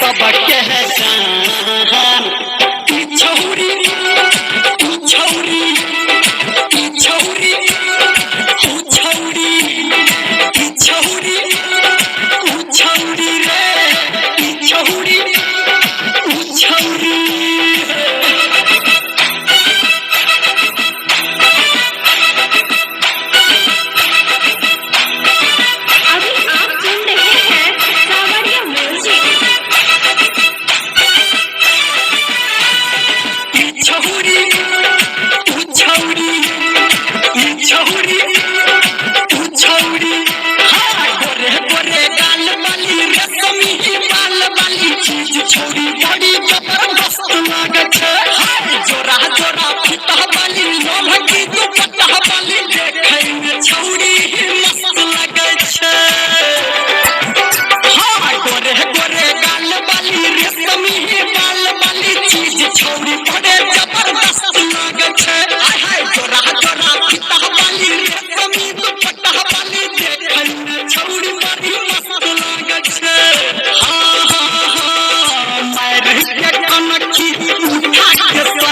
सबके जान छौरी छौरी छौरी छौरी छौरी छौरी रे छौरी छौरी छोरी बड़ी जबरदस्त लागत है जोरा जोरा फुटा बाली लोलकी दुपट्टा बाली देखे में छौरी मस्त लागत है हां गोरे गोरे गाल बाली रेशमी बाल बाली चीज छौरी बड़े जबरदस्त लागत है हाय हाय जोरा जोरा फुटा बाली रेशमी दुपट्टा बाली देखे में छौरी बड़ी मस्त लागत है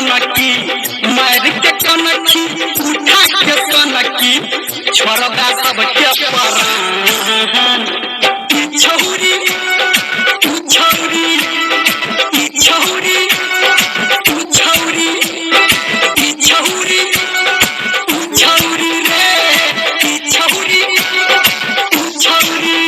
मार के कनखी उठा के सनकी छोड़दा सबके परान छौरी छौरी छौरी छौरी छौरी छौरी रे छौरी छौरी छौरी